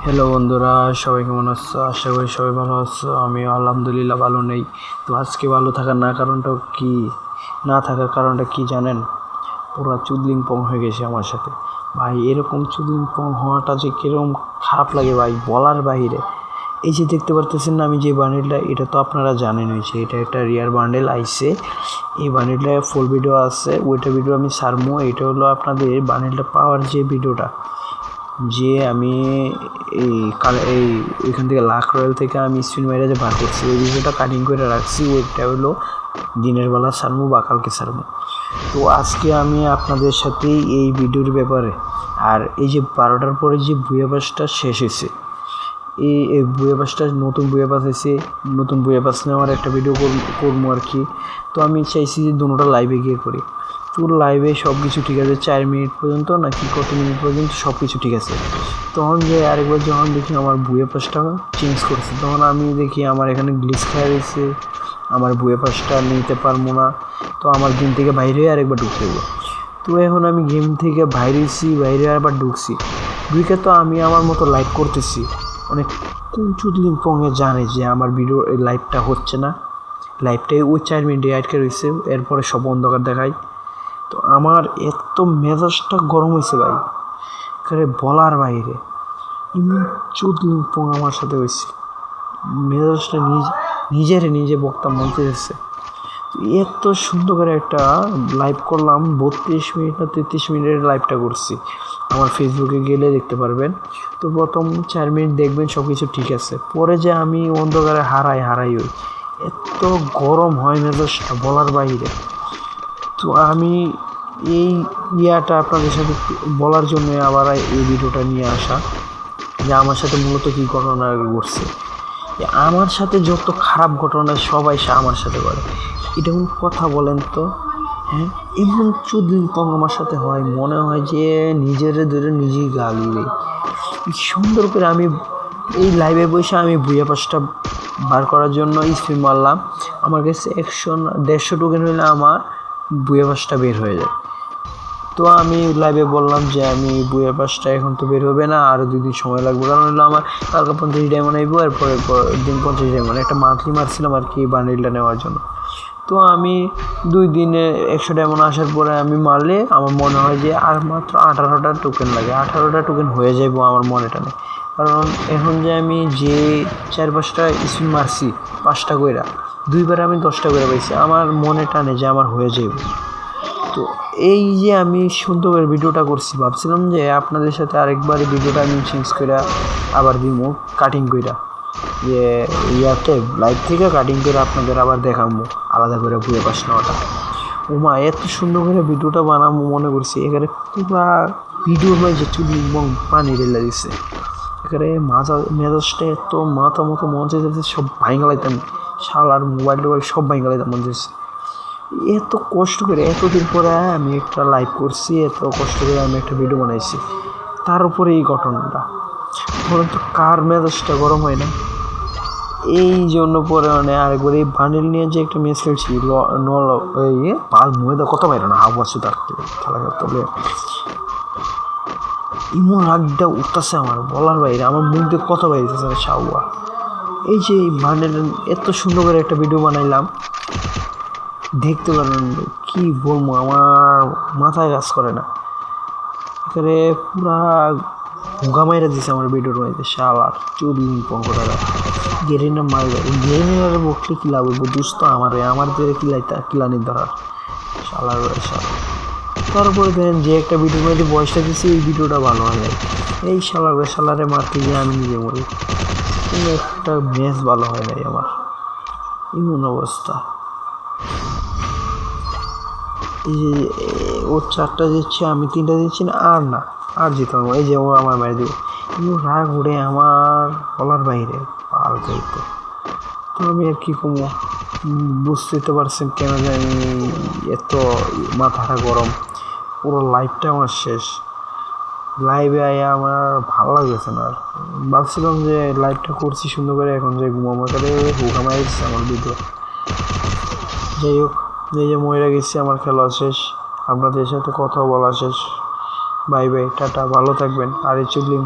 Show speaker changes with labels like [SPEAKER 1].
[SPEAKER 1] Hello বন্ধুরা, সবাই কেমন আছো? আশা করি সবাই ভালো আছো। আমি আলহামদুলিল্লাহ ভালো নেই। তো আজকে ভালো থাকার না থাকার কারণটা কি জানেন? পুরা চুদলিং পং হয়ে গেছে আমার সাথে ভাই। এরকম চুদলিং পং হওয়াটা যে কিরকম খারাপ লাগে ভাই, বলার বাহিরে। এই যে দেখতে পারতেছেন না, আমি যে বান্ডেলটা, এটা তো আপনারা জানেন হয়েছে, এটা একটা রিয়ার বান্ডেল আইছে। এই বান্ডেলটা ফুল ভিডিও আছে, ওইটা ভিডিও আমি সারমো। এটা হলো আপনাদের বান্ডেলটা পাওয়ার যে ভিডিওটা, যে আমি এখান থেকে লাখ রয়্যাল থেকে আমি স্পিন মাইরা যে বার করছি, ওই ভিডিওটা কাটিং করে রাখছি। ওইটা হলো দিনের বেলা সারমু বা কালকে সারমু। তো আজকে আমি আপনাদের সাথে এই ভিডিওর ব্যাপারে, আর এই যে 12টার পরে যে বুয়া পাসটা শেষ হয়েছে, এই বুয়া পাসটা নতুন বুয়া পাস হয়েছে, নতুন বুয়া পাস নেওয়ার একটা ভিডিও করবো আর কি। তো আমি চাইছি যে দুটোটা লাইভে গিয়ে করি। তো লাইভে সব কিছু ঠিক আছে, 4 মিনিট পর্যন্ত নাকি কত মিনিট পর্যন্ত সব কিছু ঠিক আছে। তখন যে আরেকবার যখন দেখি আমার বুয়া পাসটা চেঞ্জ করছে, তখন আমি দেখি আমার এখানে গ্লিচ খেয়ে রয়েছে, আমার বুয়া পাসটা নিতে পারবো না। তো আমার গেম থেকে বাইরে আরেকবার ঢুকতে হবে। তো এখন আমি গেম থেকে বাইরে আবার ঢুকছি। ঢুকে তো আমি আমার মতো লাইভ করতেছি। অনেক চুদলিং পঙে জানে যে আমার ভিডিও লাইভটা হচ্ছে না, লাইভটাই ওই 4 মিনিটে আটকে রয়েছে, এরপরে সব অন্ধকার দেখায়। তো আমার এত মেজাজটা গরম হয়েছে ভাই, বলার বাইরে। এমন চুদলিং পং আমার সাথে হয়েছে, মেজাজটা নিজে বক্তা মন চেয়েছে। এত সুন্দর করে একটা লাইভ করলাম, 32 মিনিট না 33 মিনিটের লাইভটা করছি। আমার ফেসবুকে গেলে দেখতে পারবেন। তো প্রথম 4 মিনিট দেখবেন সব কিছু ঠিক আছে, পরে যে আমি অন্ধকারে হারাই হই, এত গরম হয় মেজাজটা বলার বাইরে। তো আমি এই আপনাদের সাথে বলার জন্য আবার এই ভিডিওটা নিয়ে আসা, যে আমার সাথে মূলত কী ঘটনা ঘটছে। আমার সাথে যত খারাপ ঘটনা সবাই আমার সাথে করে, এটা কোন কথা বলেন তো? হ্যাঁ, এমন চুদলিং পং আমার সাথে হয়, মনে হয় যে নিজের ধরে নিজেই গালি দেই। সুন্দর করে আমি এই লাইভে বসে আমি বুয়া পাসটা বার করার জন্য স্পিন মারলাম। আমার কাছে 150 টোকেন হইলে আমার বুয়া পাসটা বের হয়ে যায়। তো আমি লাইভে বললাম যে আমি বুয়া পাসটা এখন তো বের হবে না, আরও 2 দিন সময় লাগবে, কারণ হলো আমার কালকে 50 ডায়মন্ড আইবো, এরপরে দিন 50 ডায়মন্ড, একটা মান্থলি মারছিলাম আর কি বান্ডেলটা নেওয়ার জন্য। তো আমি 2 দিনে 100 ডায়মন্ড আসার পরে আমি মারলে আমার মনে হয় যে আর মাত্র 18টা টোকেন লাগে, 18টা টোকেন হয়ে যাইব আমার মনে টানে। কারণ এখন যে আমি যে 4-5টা স্পিন মারছি, 5টা কইরা, 2বার আমি 10টা করে পাইছি, আমার মনে টানে যে আমার হয়ে যাইব। তো এই যে আমি সুন্দর করে ভিডিওটা করছি, ভাবছিলাম যে আপনাদের সাথে আরেকবার ভিডিওটা আমি চেঞ্জ করে আবার দিব কাটিং কইরা, যে ইয়াতে লাইভ থেকে কাটিং করে আপনাদের আবার দেখাবো আলাদা করে বুয়া পাস নেওয়াটা। ওমা, এত সুন্দর করে ভিডিওটা বানাবো মনে করছি, এখানে পুরা ভিডিও হয়ে যে চুলি এবং পানি ঢেলে দিচ্ছে। এখানে মেজাজটা এত মাথা মতো মন চাইছে সব ভাঙালাইতাম, শালার মোবাইল টোবাইল সব ভাঙালাইতাম মন চাইছে। এত কষ্ট করে এতদিন পরে আমি একটা লাইভ করছি, এত কষ্ট করে আমি একটা ভিডিও বানাইছি, তার উপরে এই ঘটনাটা। বলেন তো কার মেজাজটা গরম হয় না? এই জন্য পরে আরেকবার এই বান্ডেল নিয়ে যে একটা ম্যাচ খেলছি, পাল ময়দা কত বাইরে না হাওয়া সুতার খেলা করতে ইমন রাগটা উঠতেছে আমার বলার বাইরে, আমার মুখ দিয়ে কত বাইরেছে সাউয়া। এই যে এই বান্ডেল এত সুন্দর করে একটা ভিডিও বানাইলাম, দেখতে পারেন কি বলবো, আমার মাথায় কাজ করে না। এখানে পুরা ভোগা মাইরা দিছে আমার ভিডিওর মধ্যে, শালার চুদলিং পঙ্কটারা গেরিনা মারবে। গেরিনার বকলে কি লাভ হইব? দুস্থ আমার কিলানির ধরার শালার শালা। তারপরে দেখেন যে একটা ভিডিওর মধ্যে বয়সটা দিচ্ছি, এই ভিডিওটা ভালো হয় নাই, এই শালারে মারতে গিয়ে আমি নিজে মরি। কোনো একটা ম্যাচ ভালো হয় নাই আমার, এমন অবস্থা। এই যে ওর 4টা দিচ্ছে, আমি 3টা দিচ্ছি না, আর যেতে পারবো। এই যে ও আমার মেরে দেবে, কিন্তু রাগ উঠে আমার বলার বাইরে, পাল যাইতো। তো আমি আর কি কমো, বুঝতে তো পারছেন কেন যে আমি এত মাথাটা গরম। পুরো লাইফটা আমার শেষ, লাইভে আয়া আমার ভালো লাগতেছে না। আর ভাবছিলাম যে লাইভটা করছি সুন্দর করে, এখন যে ঘুমাবো, তাহলে হুকা মারিচ্ছে আমার ভিডিও। যাই হোক, এই যে মরে গেছি, আমার খেলা শেষ, আপনাদের সাথে কথা বলা শেষ। বাই বাই, টাটা, ভালো থাকবেন। আর এই চুদলিং